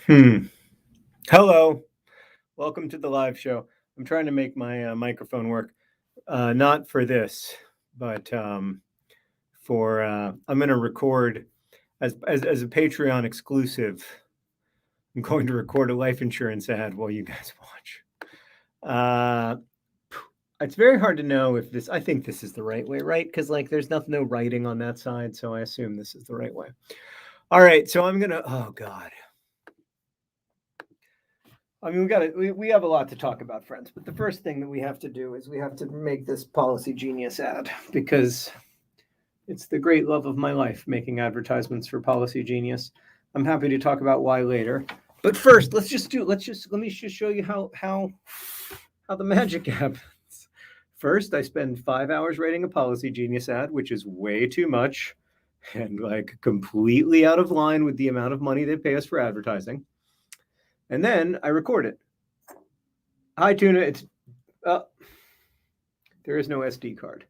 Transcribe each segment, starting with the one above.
Hello, welcome to the live show. I'm trying to make my microphone work. Not for this, but for I'm going to record as a Patreon exclusive. I'm going to record a life insurance ad while you guys watch. It's very hard to know if this. I think this is the right way, right? Because there's no writing on that side, so I assume this is the right way. All right, so I'm gonna. Oh God. I mean, we have a lot to talk about, friends. But the first thing that we have to do is we have to make this Policy Genius ad because it's the great love of my life making advertisements for Policy Genius. I'm happy to talk about why later. But first, let me just show you how the magic happens. First, I spend 5 hours writing a Policy Genius ad, which is way too much and completely out of line with the amount of money they pay us for advertising. And then I record it. Hi, Tuna. There is no SD card.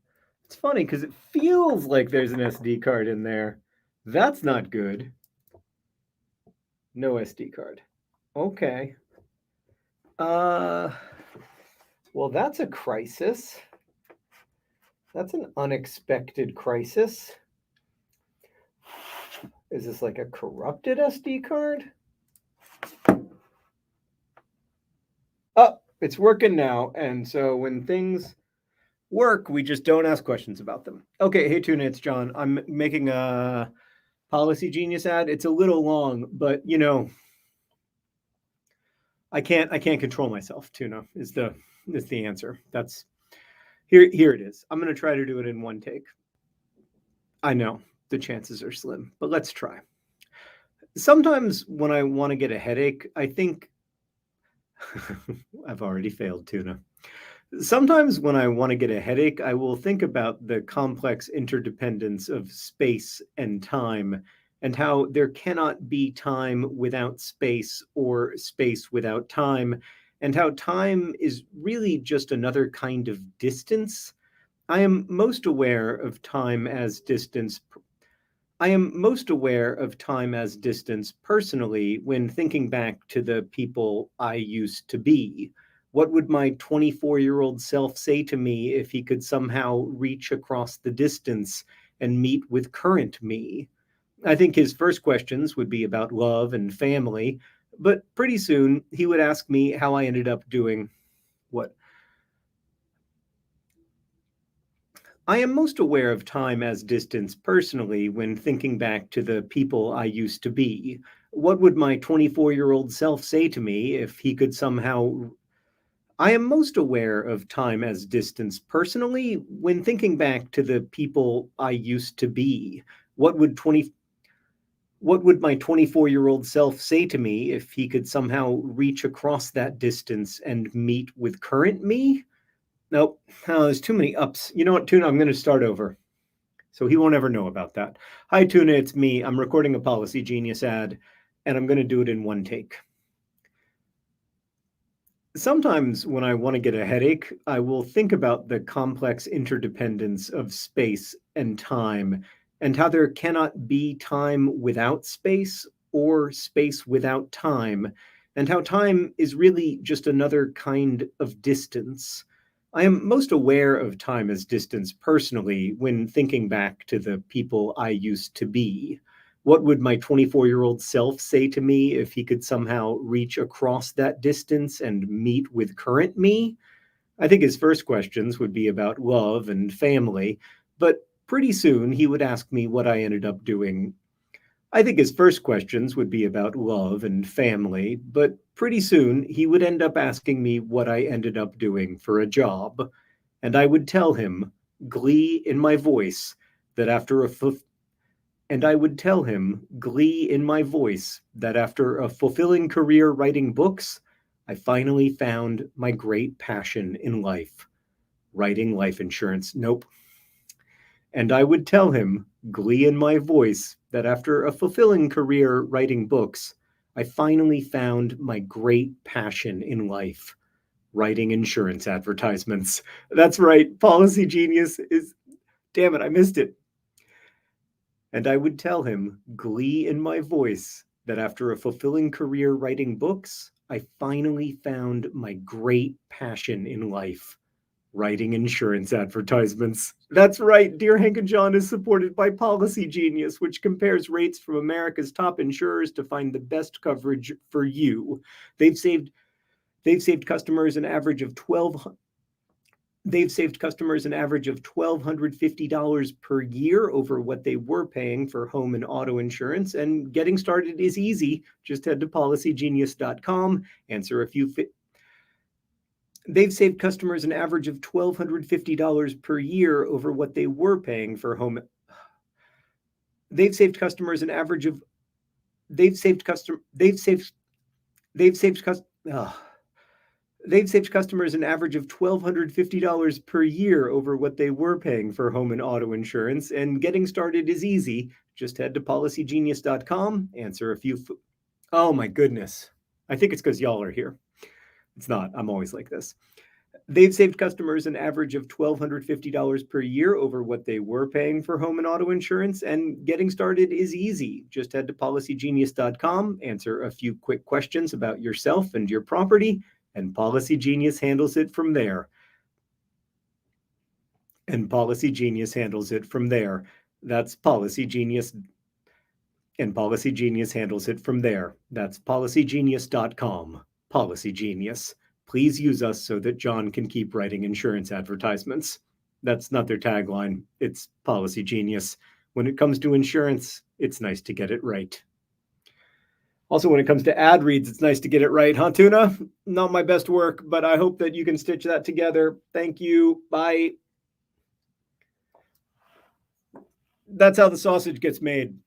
It's funny because it feels like there's an SD card in there. That's not good. No SD card. Okay. Well, that's a crisis. That's an unexpected crisis. Is this like a corrupted SD card? Oh, it's working now. And so when things work, we just don't ask questions about them. Okay, hey Tuna, it's John. I'm making a Policy Genius ad. It's a little long, but I can't control myself. Tuna is the answer. That's here it is. I'm going to try to do it in one take. I know the chances are slim, but let's try. Sometimes when I want to get a headache, I think I've already failed, Tuna. Sometimes when I want to get a headache, I will think about the complex interdependence of space and time and how there cannot be time without space or space without time, and how time is really just another kind of distance. I am most aware of time as distance. I am most aware of time as distance personally when thinking back to the people I used to be. What would my 24-year-old self say to me if he could somehow reach across the distance and meet with current me? I think his first questions would be about love and family, but pretty soon he would ask me how I ended up doing what. I am most aware of time as distance personally when thinking back to the people I used to be. What would my 24-year-old self say to me if he could somehow I am most aware of time as distance personally when thinking back to the people I used to be. What would my 24-year-old self say to me if he could somehow reach across that distance and meet with current me? Nope. Oh, there's too many ups. You know what, Tuna? I'm going to start over. So he won't ever know about that. Hi, Tuna. It's me. I'm recording a Policy Genius ad, and I'm going to do it in one take. Sometimes when I want to get a headache, I will think about the complex interdependence of space and time and how there cannot be time without space or space without time, and how time is really just another kind of distance. I am most aware of time as distance personally when thinking back to the people I used to be. What would my 24-year-old self say to me if he could somehow reach across that distance and meet with current me? I think his first questions would be about love and family, but pretty soon he would ask me what I ended up doing. I think his first questions would be about love and family, but pretty soon he would end up asking me what I ended up doing for a job. And I would tell him, glee in my voice, that after a fulfilling career writing books, I finally found my great passion in life, writing life insurance. Nope. And I would tell him, glee in my voice, that after a fulfilling career writing books, I finally found my great passion in life, writing insurance advertisements. That's right, Policy Genius is, damn it, I missed it. And I would tell him, glee in my voice, that after a fulfilling career writing books, I finally found my great passion in life, writing insurance advertisements. That's right, Dear Hank and John is supported by Policy Genius, which compares rates from America's top insurers to find the best coverage for you. They've saved customers an average of $1,250 per year over what they were paying for home and auto insurance. And getting started is easy. Just head to policygenius.com, answer a few. They've saved customers an average of $1,250 per year over what they were paying for home. They've saved customers an average of. They've saved customers an average of $1,250 per year over what they were paying for home and auto insurance, and getting started is easy. Just head to policygenius.com, answer a few. Oh my goodness. I think it's because y'all are here. It's not. I'm always like this. They've saved customers an average of $1,250 per year over what they were paying for home and auto insurance, and getting started is easy. Just head to policygenius.com, answer a few quick questions about yourself and your property, and Policy Genius handles it from there. That's Policy Genius. And Policy Genius handles it from there. That's policygenius.com. Policy Genius. Please use us so that John can keep writing insurance advertisements. That's not their tagline. It's Policy Genius. When it comes to insurance, it's nice to get it right. Also, when it comes to ad reads, it's nice to get it right, huh, Tuna? Not my best work, but I hope that you can stitch that together. Thank you. Bye. That's how the sausage gets made.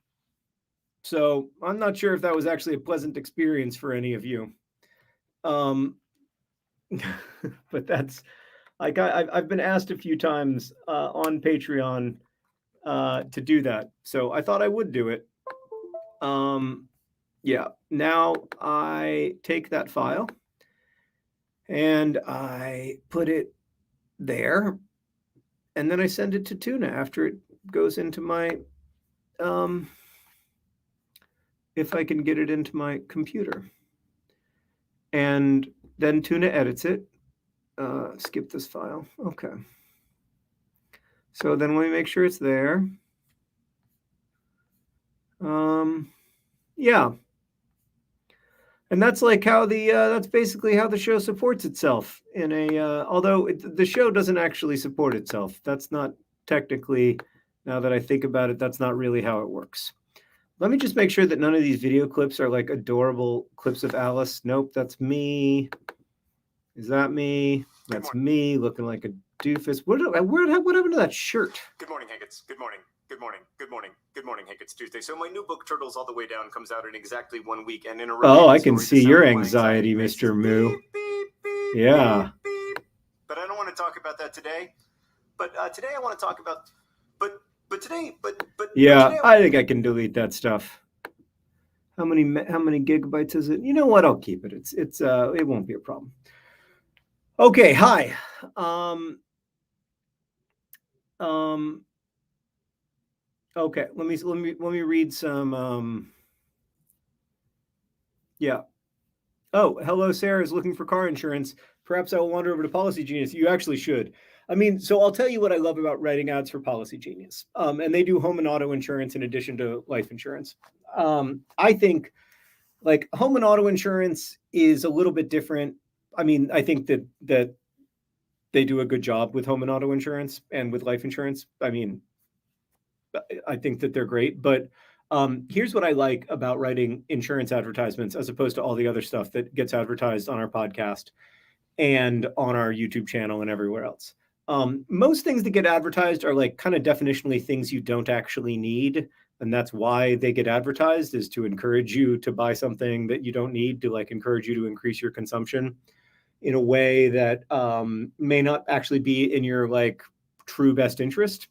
So I'm not sure if that was actually a pleasant experience for any of you. But that's like I've been asked a few times on Patreon to do that, so I thought I would do it. Yeah, now I take that file and I put it there, and then I send it to Tuna after it goes into my if I can get it into my computer, and then Tuna edits it. Skip this file. Okay. So then let me make sure it's there. Yeah. And that's like how that's basically how the show supports itself in a, although the show doesn't actually support itself. That's not technically, now that I think about it, that's not really how it works. Let me just make sure that none of these video clips are like adorable clips of Alice. Nope, that's me. Is that me? That's me looking like a doofus. What happened to that shirt? Good morning, Hankets. Good morning. Good morning. Good morning. Good morning, Hank. It's Tuesday. So my new book, Turtles All the Way Down, comes out in exactly 1 week. And in a oh, I can see your anxiety, Mr. Moo. Beep, beep, beep, yeah. Beep, beep. But I don't want to talk about that today. But today I want to talk about. Yeah, I think I can delete that stuff. How many gigabytes is it? You know what? I'll keep it. It won't be a problem. Okay, hi. Okay, let me read some. Yeah. Oh, hello, Sarah is looking for car insurance. Perhaps I will wander over to Policy Genius. You actually should. I mean, so I'll tell you what I love about writing ads for Policy Genius. And they do home and auto insurance in addition to life insurance. I think like home and auto insurance is a little bit different. I mean, I think that they do a good job with home and auto insurance and with life insurance. I mean, I think that they're great, but here's what I like about writing insurance advertisements as opposed to all the other stuff that gets advertised on our podcast and on our YouTube channel and everywhere else. Most things that get advertised are like kind of definitionally things you don't actually need. And that's why they get advertised, is to encourage you to buy something that you don't need, to like encourage you to increase your consumption in a way that may not actually be in your like true best interest.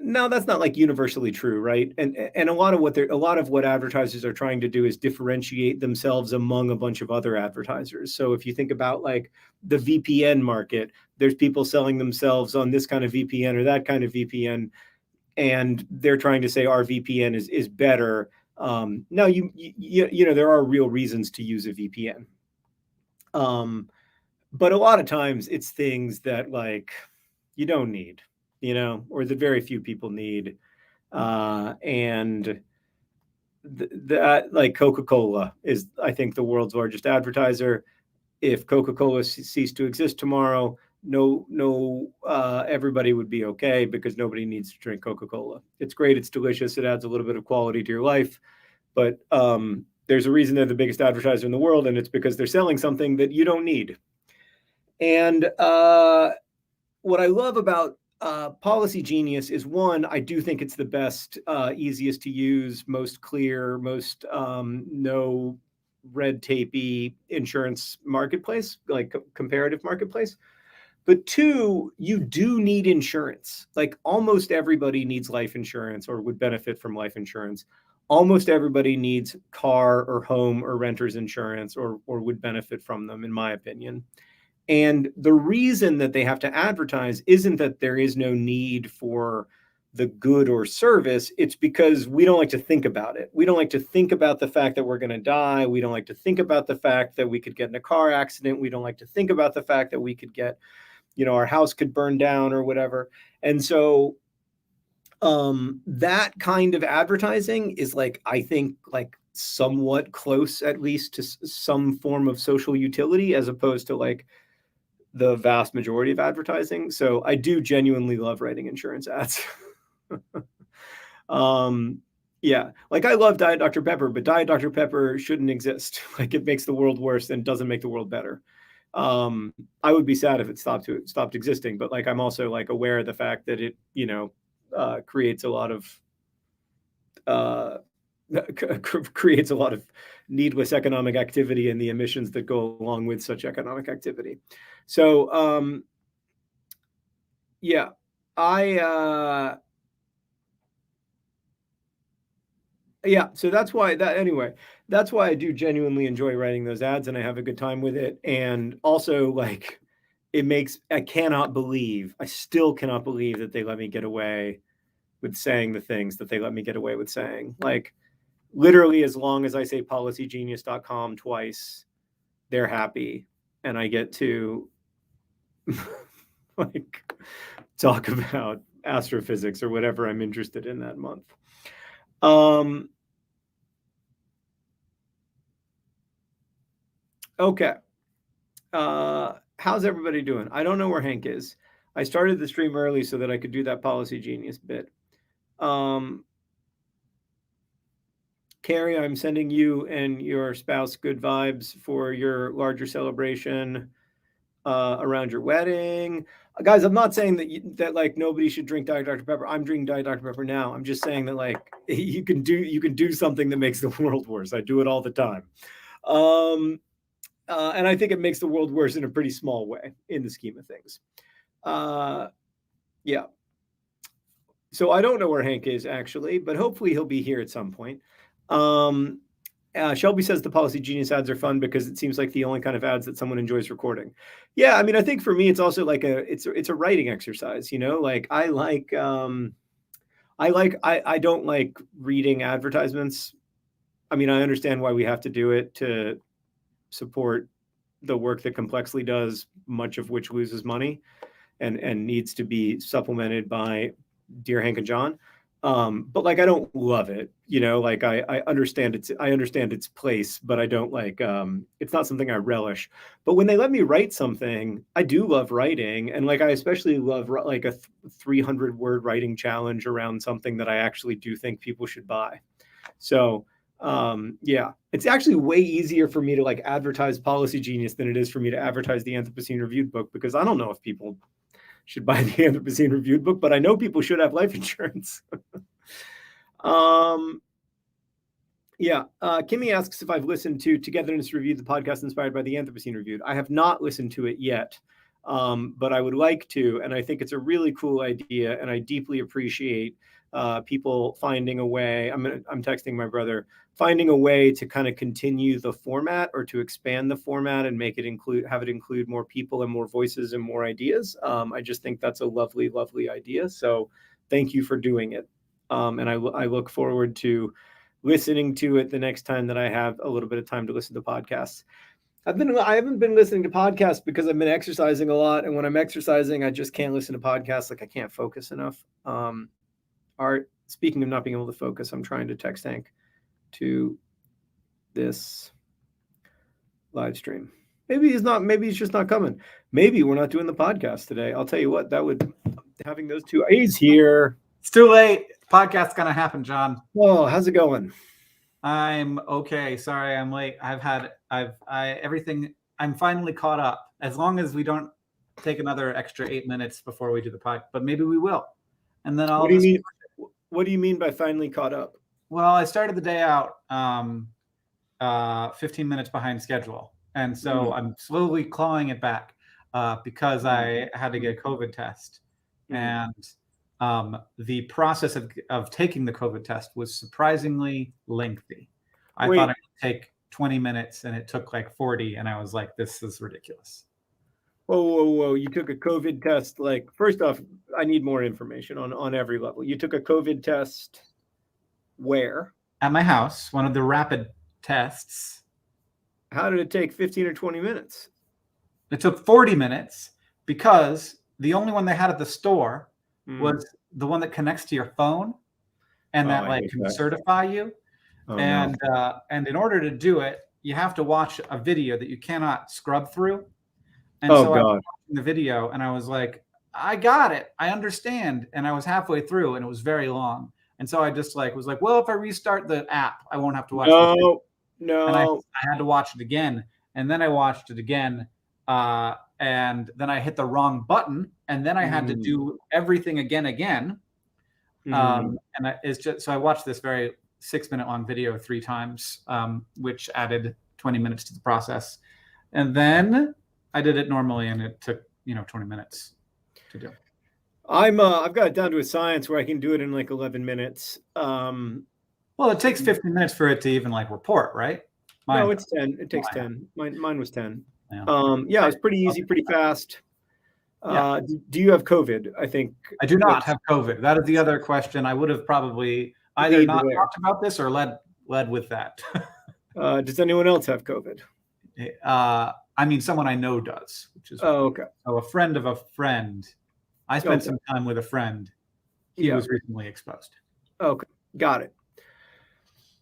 No, that's not like universally true, right? And a lot of what advertisers are trying to do is differentiate themselves among a bunch of other advertisers. So if you think about like the VPN market, there's people selling themselves on this kind of VPN or that kind of VPN, and they're trying to say our VPN is better Now you know, there are real reasons to use a VPN. But a lot of times it's things that like you don't need, you know, or that very few people need. And that like Coca-Cola is, I think, the world's largest advertiser. If Coca-Cola ceased to exist tomorrow, everybody would be okay because nobody needs to drink Coca-Cola. It's great, it's delicious, it adds a little bit of quality to your life, but there's a reason they're the biggest advertiser in the world, and it's because they're selling something that you don't need. And what I love about Policy Genius is, one, I do think it's the best, easiest to use, most clear, most no red tapey insurance marketplace, like comparative marketplace. But two, you do need insurance. Like almost everybody needs life insurance or would benefit from life insurance. Almost everybody needs car or home or renter's insurance or would benefit from them, in my opinion. And the reason that they have to advertise isn't that there is no need for the good or service. It's because we don't like to think about it. We don't like to think about the fact that we're going to die. We don't like to think about the fact that we could get in a car accident. We don't like to think about the fact that we could get, you know, our house could burn down or whatever. And so that kind of advertising is like, I think, like somewhat close at least to some form of social utility, as opposed to like the vast majority of advertising. So I do genuinely love writing insurance ads. Yeah, like I love Diet Dr. Pepper, but Diet Dr. Pepper shouldn't exist. Like it makes the world worse and doesn't make the world better. I would be sad if it stopped existing, but like I'm also like aware of the fact that it, you know, creates a lot of creates a lot of needless economic activity and the emissions that go along with such economic activity. So yeah, I yeah, so that's why I do genuinely enjoy writing those ads and I have a good time with it. And also like I still cannot believe that they let me get away with saying the things that they let me get away with saying. Like literally as long as I say policygenius.com twice, they're happy and I get to like talk about astrophysics or whatever I'm interested in that month. Okay. How's everybody doing? I don't know where Hank is. I started the stream early so that I could do that Policy Genius bit. Carrie, I'm sending you and your spouse good vibes for your larger celebration around your wedding. Guys, I'm not saying that like nobody should drink Diet Dr. Pepper. I'm drinking Diet Dr. Pepper now. I'm just saying that like you can do something that makes the world worse. I do it all the time. And I think it makes the world worse in a pretty small way in the scheme of things. Yeah. So I don't know where Hank is actually, but hopefully he'll be here at some point. Shelby says the Policy Genius ads are fun because it seems like the only kind of ads that someone enjoys recording. Yeah, I mean, I think for me, it's also like it's a writing exercise. You know, like I don't like reading advertisements. I mean, I understand why we have to do it to support the work that Complexly does, much of which loses money and needs to be supplemented by Dear Hank and John. But like I don't love it, you know, like I understand its place, but I don't like it's not something I relish. But when they let me write something, I do love writing, and like I especially love like a 300 word writing challenge around something that I actually do think people should buy. So yeah, it's actually way easier for me to like advertise Policy Genius than it is for me to advertise the Anthropocene Reviewed book, because I don't know if people should buy the Anthropocene Reviewed book, but I know people should have life insurance. Yeah, Kimmy asks if I've listened to Togetherness Reviewed, the podcast inspired by the Anthropocene Reviewed. I have not listened to it yet, but I would like to, and I think it's a really cool idea, and I deeply appreciate people finding a way. I'm texting my brother, finding a way to kind of continue the format or to expand the format and make it have it include more people and more voices and more ideas. I just think that's a lovely, lovely idea. So thank you for doing it. And I look forward to listening to it the next time that I have a little bit of time to listen to podcasts. I haven't been listening to podcasts because I've been exercising a lot, and when I'm exercising, I just can't listen to podcasts. Like I can't focus enough. Speaking of not being able to focus, I'm trying to text Hank to this live stream. Maybe he's not. Maybe he's just not coming. Maybe we're not doing the podcast today. I'll tell you what. That would having those two. He's here. It's too late. Podcast's gonna happen, John. Oh, how's it going? I'm okay. Sorry, I'm late. Everything. I'm finally caught up. As long as we don't take another extra 8 minutes before we do the podcast, but maybe we will. And then I'll. What do you mean? What do you mean by finally caught up? Well, I started the day out 15 minutes behind schedule, and so I'm slowly clawing it back because I had to get a COVID test, and the process of taking the COVID test was surprisingly lengthy. I thought it would take 20 minutes, and it took like 40, and I was like, "This is ridiculous." Whoa! You took a COVID test. Like, first off, I need more information on every level. You took a COVID test where? At my house, one of the rapid tests. How did it take 15 or 20 minutes? It took 40 minutes because the only one they had at the store was the one that connects to your phone and that can certify you. And in order to do it, you have to watch a video that you cannot scrub through. And so I was watching the video and I was like, I got it. I understand. And I was halfway through and it was very long. And so I just was like, well, if I restart the app, I won't have to watch it. No. And I had to watch it again. And then I watched it again. And then I hit the wrong button. And then I had to do everything again. And it's just, so I watched this very 6-minute long video 3 times, which added 20 minutes to the process. And then I did it normally and it took, 20 minutes to do. I've got it down to a science where I can do it in like 11 minutes. Well, it takes 15 minutes for it to even report, right? No, it's 10. It takes 10. Mine was 10. Yeah, it was pretty easy, pretty fast. Do you have COVID? I think I do not have COVID. That is the other question. I would have probably either not talked about this or led with that. Does anyone else have COVID? I mean, someone I know does, which is okay. So a friend of a friend. I spent some time with a friend. He was recently exposed. Okay, got it.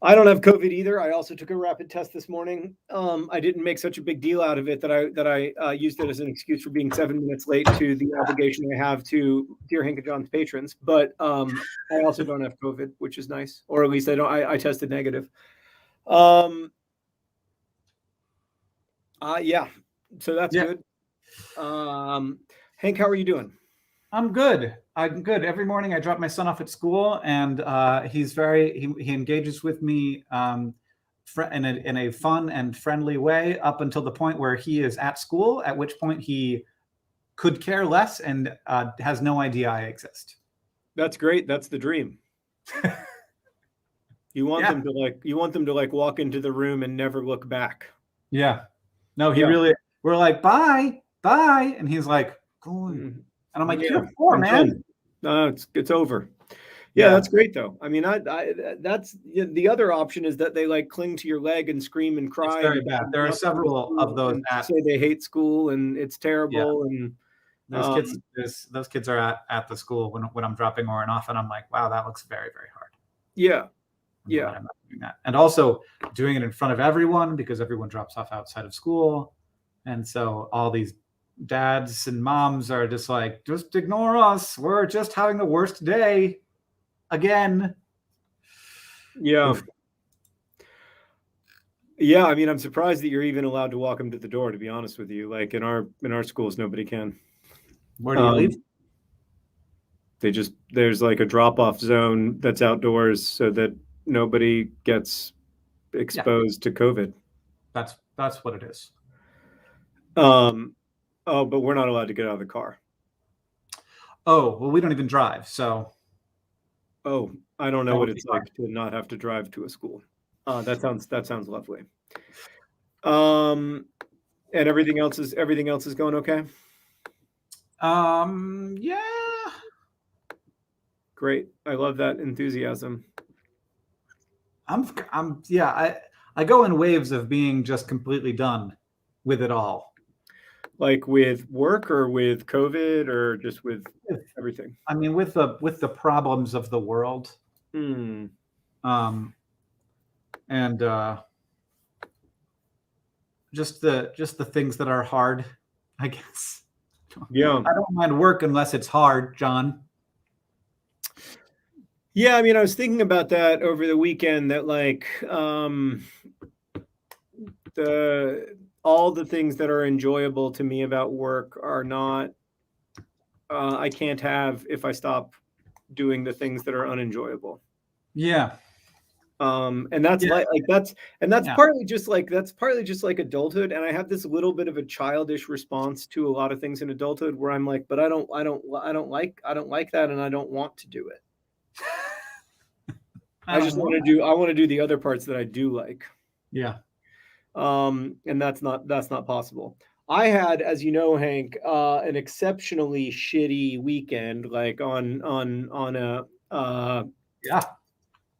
I don't have COVID either. I also took a rapid test this morning. I didn't make such a big deal out of it that I used it as an excuse for being 7 minutes late to the obligation I have to Dear Hank and John's patrons. But I also don't have COVID, which is nice, or at least I tested negative. Yeah, so that's good. Hank, how are you doing? I'm good. Every morning I drop my son off at school, and he engages with me in a fun and friendly way up until the point where he is at school, at which point he could care less and has no idea I exist. That's great. That's the dream. You want them to walk into the room and never look back. Yeah. No, we're like, bye, and he's like, going. And I'm like, you're 4, man. No, it's over. Yeah, that's great though. I mean, that's the other option is that they cling to your leg and scream and cry. It's very bad. There are several of those that say they hate school and it's terrible. And those kids are at the school when I'm dropping Oren off, and I'm like, wow, that looks very, very hard. Yeah. I'm not doing that. And also doing it in front of everyone because everyone drops off outside of school. And so all these dads and moms are just like, just ignore us. We're just having the worst day again. Yeah. Yeah. I mean, I'm surprised that you're even allowed to walk them to the door, to be honest with you. Like in our schools, nobody can. Where do you leave? There's a drop-off zone that's outdoors so that nobody gets exposed to COVID. That's what it is. But we're not allowed to get out of the car. Oh, well, we don't even drive, so. Oh, I don't know what it's like to not have to drive to a school. That sounds lovely. And everything else is going okay? Yeah. Great. I love that enthusiasm. I go in waves of being just completely done with it all. Like with work or with COVID or just with everything? I mean, with the problems of the world. Hmm. And just the things that are hard, I guess. Yeah. I don't mind work unless it's hard, John. Yeah, I mean, I was thinking about that over the weekend, that like all the things that are enjoyable to me about work are not I can't have if I stop doing the things that are unenjoyable. Yeah. And that's Yeah. that's Yeah. partly just like adulthood. And I have this little bit of a childish response to a lot of things in adulthood where I'm like, but I don't like that, and I don't want to do it. I want to do the other parts that I do like. Yeah. And that's not possible. I had, as you know, Hank, an exceptionally shitty weekend, like on Yeah.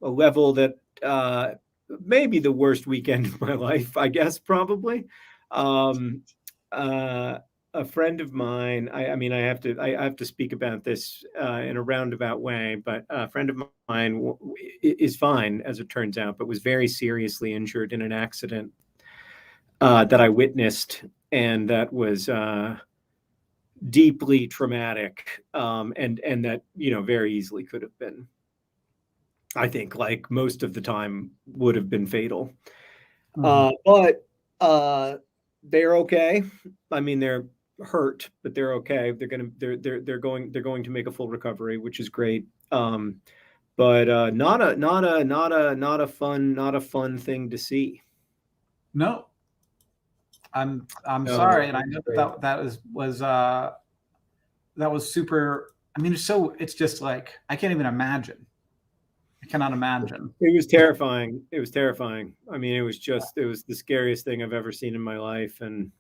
a level that maybe the worst weekend of my life, I guess, probably. Um, a friend of mine, I mean, I have to speak about this in a roundabout way, but a friend of mine is fine, as it turns out, but was very seriously injured in an accident that I witnessed, and that was deeply traumatic, and that, you know, very easily could have been, I think, like most of the time, would have been fatal. But they're okay. I mean, they're hurt, but they're okay. They're going to make a full recovery, which is great. But not a fun thing to see. No. I'm No, sorry, and I know great. that was super. I mean, it's just like I can't even imagine. I cannot imagine. It was terrifying. It was terrifying. I mean, it was the scariest thing I've ever seen in my life. And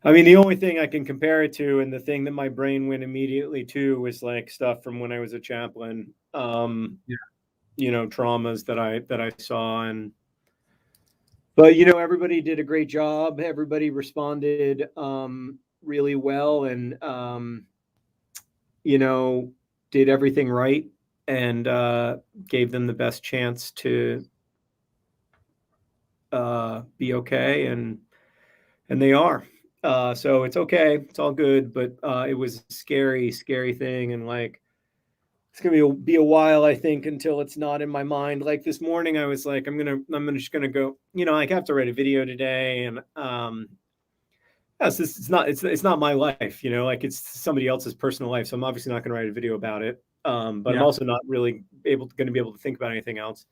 I mean, the only thing I can compare it to, and the thing that my brain went immediately to, was like stuff from when I was a chaplain. Yeah. You know, traumas that I saw. But you know, everybody did a great job. Everybody responded really well, and you know, did everything right, and gave them the best chance to be okay, and they are. So it's okay. It's all good. But it was a scary, scary thing, and like it's gonna be a while, I think, until it's not in my mind. Like this morning, I was like, I'm just gonna go. You know, like I have to write a video today, and yes, it's not my life. You know, like it's somebody else's personal life. So I'm obviously not gonna write a video about it. But I'm also not really going to be able to think about anything else.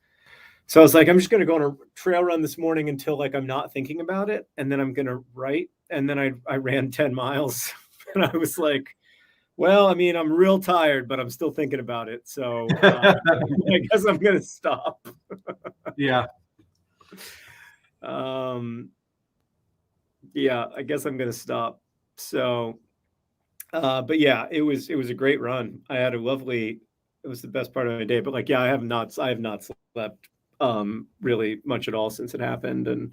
So I was like, I'm just going to go on a trail run this morning until like I'm not thinking about it, and then I'm going to write. And then I ran 10 miles, and I was like, well, I mean, I'm real tired, but I'm still thinking about it. So I guess I'm going to stop. Yeah. Yeah, I guess I'm going to stop. So, but yeah, it was a great run. I had it was the best part of my day. But like, yeah, I have not slept really much at all since it happened, and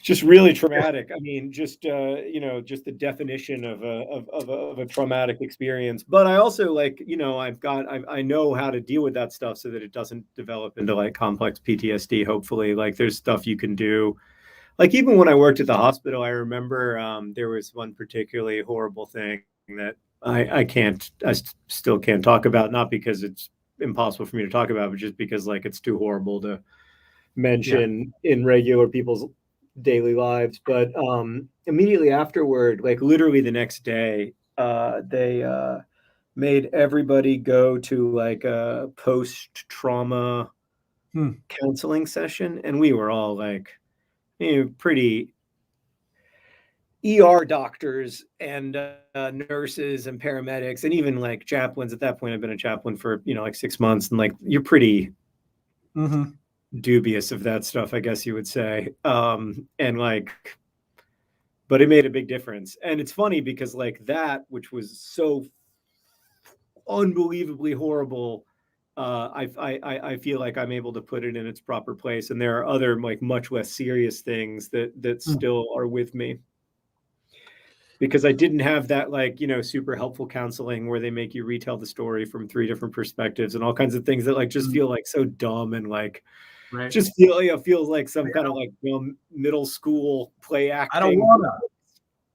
just really traumatic. I mean, just you know, just the definition of a traumatic experience. But I also, like, you know, I know how to deal with that stuff so that it doesn't develop into like complex PTSD. Hopefully, like there's stuff you can do. Like even when I worked at the hospital, I remember there was one particularly horrible thing that I still can't talk about, not because it's impossible for me to talk about, but just because like it's too horrible to mention in regular people's daily lives. But immediately afterward, like literally the next day, they made everybody go to like a post-trauma counseling session, and we were all like, you know, pretty ER doctors and nurses and paramedics, and even like chaplains. At that point, I've been a chaplain for, you know, like 6 months, and like you're pretty dubious of that stuff, I guess you would say. And like, but it made a big difference. And it's funny because like that, which was so unbelievably horrible, I feel like I'm able to put it in its proper place, and there are other like much less serious things that still are with me, because I didn't have that like, super helpful counseling where they make you retell the story from 3 different perspectives and all kinds of things that like just feel like so dumb and like Right. just feels like some kind of like middle school play acting. I don't wanna.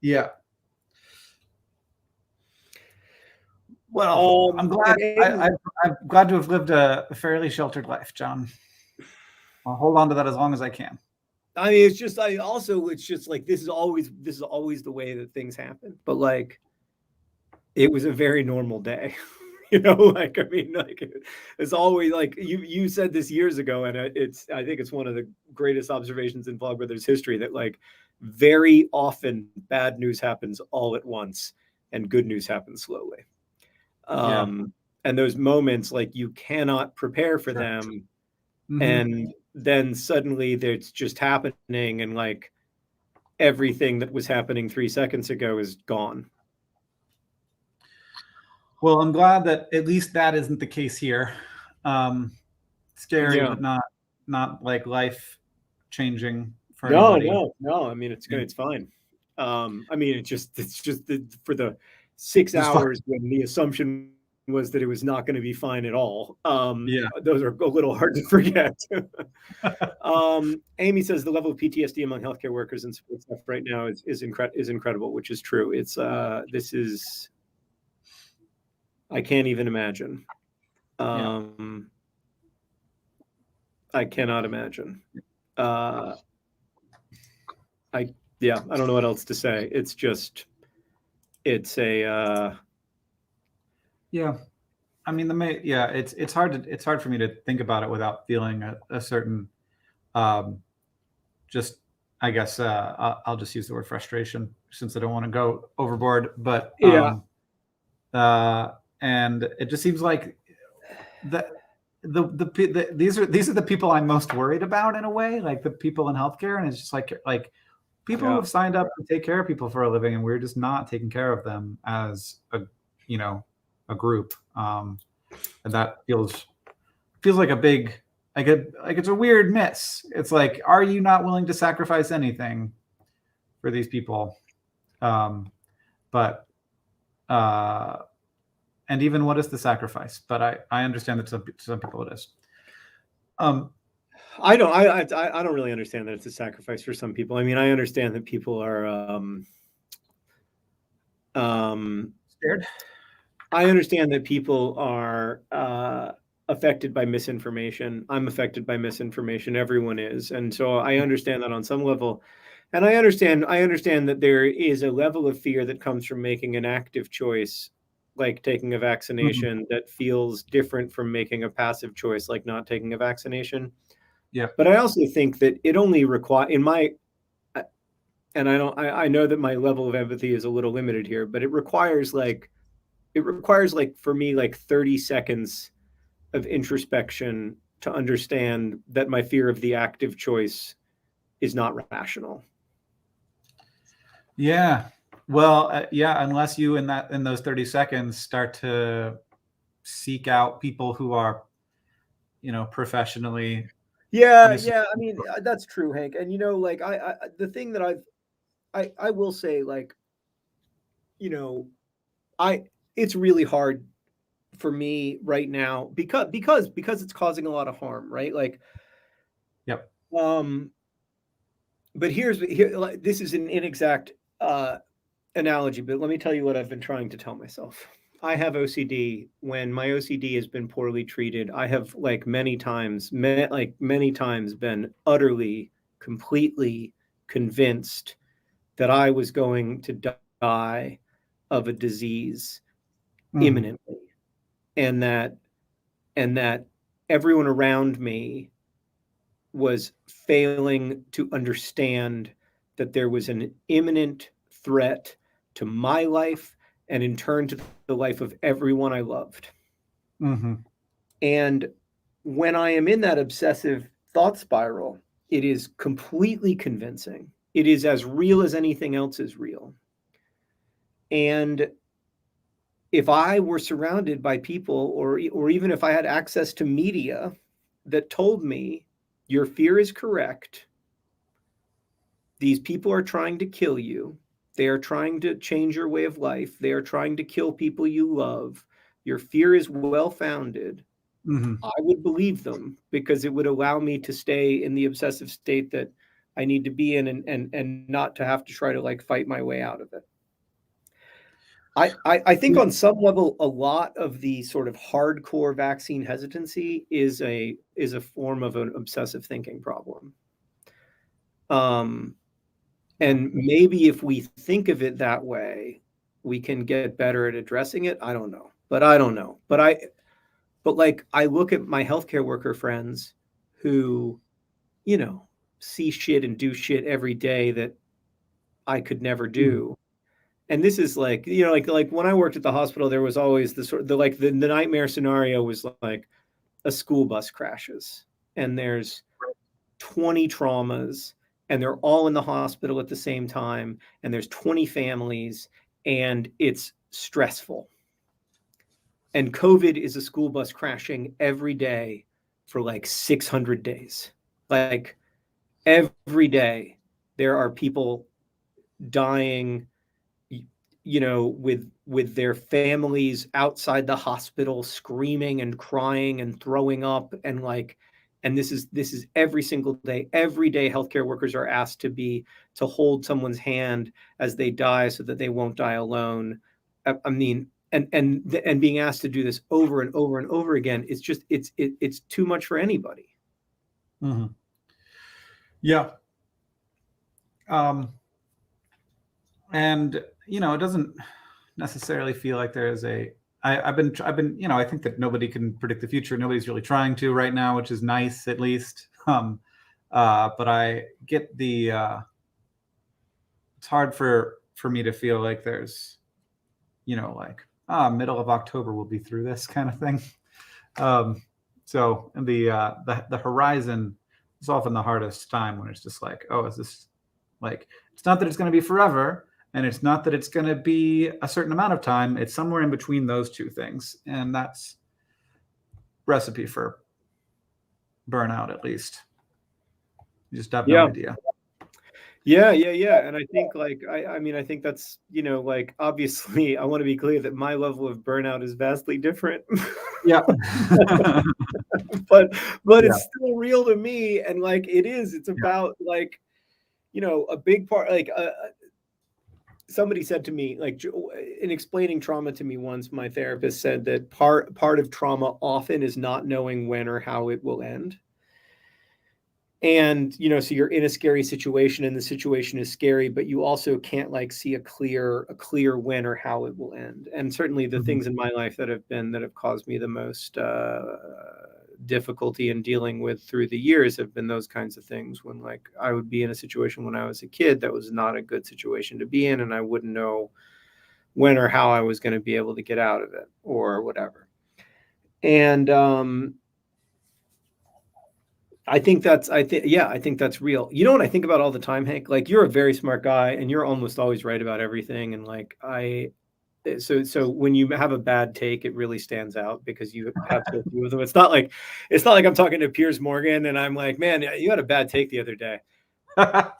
Yeah. Well, I'm glad. I'm glad to have lived a fairly sheltered life, John. I'll hold on to that as long as I can. I mean, it's just like this is always the way that things happen. But like, it was a very normal day. Like, I mean, like, it's always like you said this years ago, and I think it's one of the greatest observations in Vlogbrothers history that like very often bad news happens all at once and good news happens slowly. And those moments, like, you cannot prepare for them. And then suddenly it's just happening, and like everything that was happening 3 seconds ago is gone. Well, I'm glad that at least that isn't the case here. Scary, but not like life changing for anybody. No. I mean, it's good. It's fine. I mean, it's just for the 6 hours when the assumption was that it was not going to be fine at all. Those are a little hard to forget. Amy says the level of PTSD among healthcare workers and support staff right now is incredible, which is true. It's I can't even imagine. I cannot imagine. I don't know what else to say. It's just, it's a. I mean, it's hard for me to think about it without feeling a certain, just, I guess, I'll just use the word frustration since I don't want to go overboard, but and it just seems like these are the people I'm most worried about in a way, like the people in healthcare, and it's just like people who have signed up to take care of people for a living, and we're just not taking care of them as a group, and that feels like a big, like it's a weird miss. It's like, are you not willing to sacrifice anything for these people? But and even what is the sacrifice? But I understand that to some people it is. I don't really understand that it's a sacrifice for some people. I mean, I understand that people are scared. I understand that people are affected by misinformation. I'm affected by misinformation. Everyone is. And so I understand that on some level. And I understand that there is a level of fear that comes from making an active choice, like taking a vaccination, that feels different from making a passive choice, like not taking a vaccination. But I also think that it only requires, and I know that my level of empathy is a little limited here, but it requires for me, like 30 seconds of introspection to understand that my fear of the active choice is not rational. Yeah. Well, unless you in those 30 seconds start to seek out people who are, professionally. Yeah. I mean, that's true, Hank. And like the thing that I will say, like, it's really hard for me right now because it's causing a lot of harm, right? Like, but this is an inexact analogy, but let me tell you what I've been trying to tell myself. I have OCD. When my OCD has been poorly treated, I have many times been utterly, completely convinced that I was going to die of a disease imminently, and that everyone around me was failing to understand that there was an imminent threat to my life and in turn to the life of everyone I loved. And when I am in that obsessive thought spiral, it is completely convincing. It is as real as anything else is real. And if I were surrounded by people, or even if I had access to media that told me your fear is correct, these people are trying to kill you, they are trying to change your way of life, they are trying to kill people you love, your fear is well-founded, I would believe them, because it would allow me to stay in the obsessive state that I need to be in, and not to have to try to like fight my way out of it. I think on some level, a lot of the sort of hardcore vaccine hesitancy is a form of an obsessive thinking problem. And maybe if we think of it that way, we can get better at addressing it. I don't know. But like I look at my healthcare worker friends who, you know, see shit and do shit every day that I could never do. And this is like, you know, like when I worked at the hospital, there was always the sort of the nightmare scenario was like a school bus crashes and there's 20 traumas and they're all in the hospital at the same time. And there's 20 families and it's stressful. And COVID is a school bus crashing every day for like 600 days. Like every day there are people dying, you know, with their families outside the hospital screaming and crying and throwing up, and like, and this is every single day. Every day healthcare workers are asked to hold someone's hand as they die so that they won't die alone. I mean, and being asked to do this over and over and over again, it's just it's too much for anybody. Yeah. And you know, it doesn't necessarily feel like there's I've been, you know, I think that nobody can predict the future. Nobody's really trying to right now, which is nice, at least. But I get the, it's hard for me to feel like there's, you know, like, middle of October we'll be through this kind of thing. So the horizon is often the hardest time, when it's just like, oh, is this like, it's not that it's going to be forever, and it's not that it's going to be a certain amount of time. It's somewhere in between those two things. And that's recipe for burnout, at least. You just have no idea. Yeah. And I think like, I mean, I think that's, you know, like, obviously I want to be clear that my level of burnout is vastly different. Yeah. but it's still real to me. And like, it's about like, you know, a big part, like, somebody said to me, like, in explaining trauma to me once, my therapist said that part of trauma often is not knowing when or how it will end. And, you know, so you're in a scary situation and the situation is scary, but you also can't like see a clear when or how it will end. And certainly the things in my life that have caused me the most difficulty in dealing with through the years have been those kinds of things, when like I would be in a situation when I was a kid that was not a good situation to be in, and I wouldn't know when or how I was going to be able to get out of it or whatever. And I think that's real. You know what I think about all the time, Hank? Like, you're a very smart guy and you're almost always right about everything. And like, so when you have a bad take, it really stands out because you have so few of them. It's not like I'm talking to Piers Morgan and I'm like, man, you had a bad take the other day. But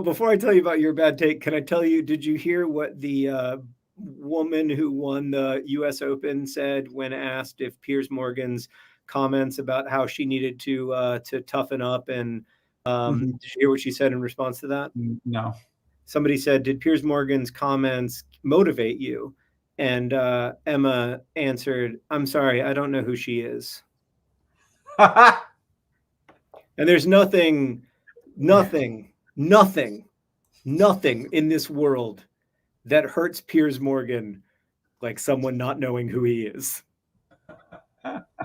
before I tell you about your bad take, can I tell you, did you hear what the woman who won the US Open said when asked if Piers Morgan's comments about how she needed to toughen up, and did you hear what she said in response to that? No. Somebody said, did Piers Morgan's comments motivate you? And Emma answered, I'm sorry, I don't know who she is. And there's nothing in this world that hurts Piers Morgan like someone not knowing who he is.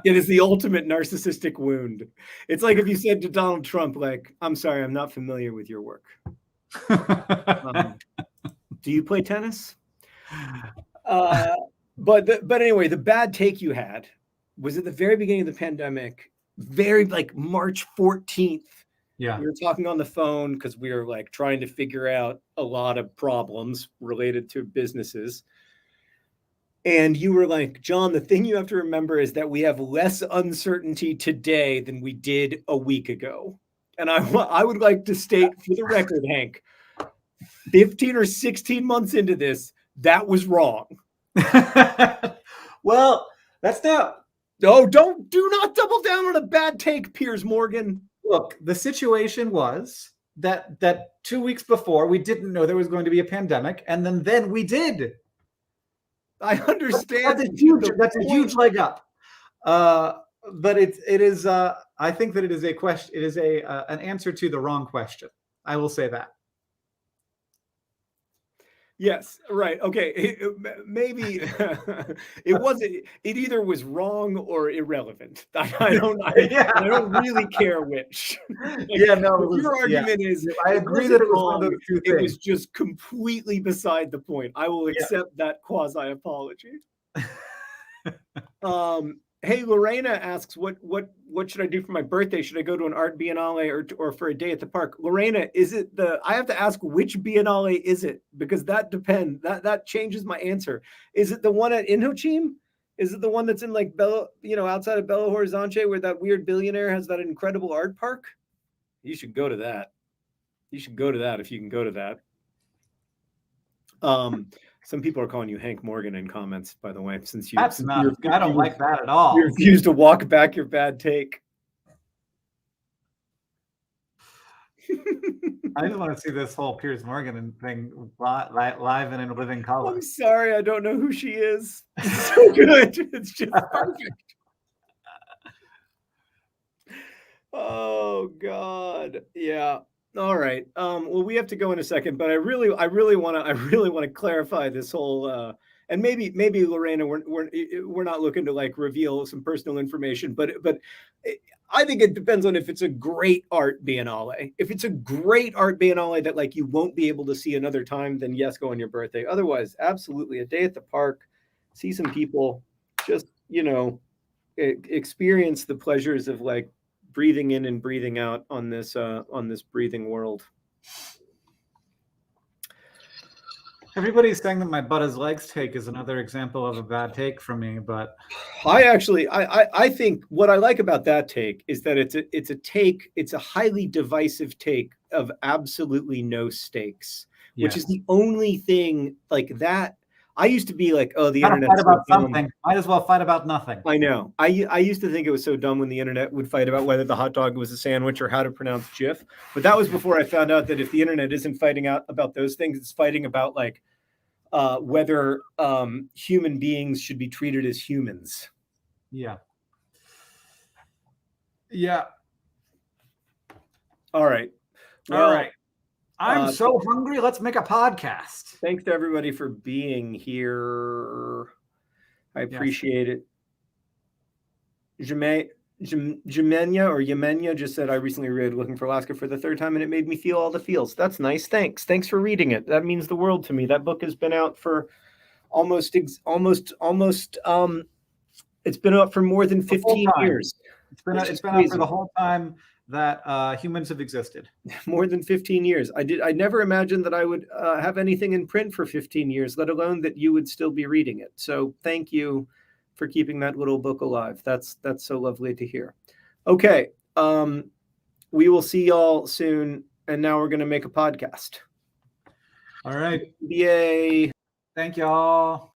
It is the ultimate narcissistic wound. It's like if you said to Donald Trump, like, I'm sorry, I'm not familiar with your work. Do you play tennis? But anyway, the bad take you had was at the very beginning of the pandemic, very like March 14th, Yeah. We were talking on the phone because we were like trying to figure out a lot of problems related to businesses. And you were like, John, the thing you have to remember is that we have less uncertainty today than we did a week ago. And I would like to state for the record, Hank, 15 or 16 months into this, that was wrong. Well, that's not. No, do not double down on a bad take, Piers Morgan. Look, the situation was that 2 weeks before we didn't know there was going to be a pandemic, and then we did. I understand. That's a huge leg up. But it is. I think that it is a question. It is an answer to the wrong question. I will say that. Yes, right. Okay, maybe it wasn't. It either was wrong or irrelevant. I don't really care which. Yeah, no. Your argument is. I agree that it was one of those two things. It was just completely beside the point. I will accept that quasi apology. Hey, Lorena asks, what should I do for my birthday? Should I go to an art biennale or for a day at the park? Lorena, is it I have to ask which biennale is it? Because that depends. That changes my answer. Is it the one at Inhotim? Is it the one that's in like outside of Belo Horizonte where that weird billionaire has that incredible art park? You should go to that. You should go to that if you can go to that. Some people are calling you Hank Morgan in comments, by the way, since you. That's not. I don't like that at all. You refuse to walk back your bad take. I just want to see this whole Piers Morgan thing live and in living color. I'm sorry, I don't know who she is. It's so good. It's just perfect. Oh God, yeah. All right. Well, we have to go in a second, but I really want to clarify this whole. And maybe Lorena, we're not looking to like reveal some personal information, but I think it depends on if it's a great art biennale. If it's a great art biennale that like you won't be able to see another time, then yes, go on your birthday. Otherwise, absolutely a day at the park, see some people, just experience the pleasures of like breathing in and breathing out on this breathing world. Everybody's saying that my butt is legs take is another example of a bad take from me, but I think what I like about that take is that it's a highly divisive take of absolutely no stakes, which is the only thing like that. I used to be like, oh, the internet fight about something. Might as well fight about nothing. I know. I used to think it was so dumb when the internet would fight about whether the hot dog was a sandwich or how to pronounce Jif. But that was before I found out that if the internet isn't fighting out about those things, it's fighting about like whether human beings should be treated as humans. Yeah. Yeah. All right. Well, all right. I'm so hungry. Let's make a podcast. Thanks to everybody for being here. I appreciate it. Jemenia just said, I recently read Looking for Alaska for the third time, and it made me feel all the feels. That's nice. Thanks for reading it. That means the world to me. That book has been out for almost it's been out for more than 15 years. It's been out for the whole time that humans have existed. More than 15 years. I never imagined that I would have anything in print for 15 years, let alone that you would still be reading it. So thank you for keeping that little book alive. That's so lovely to hear. Okay. We will see y'all soon. And now we're going to make a podcast. All right. Yay. Thank y'all.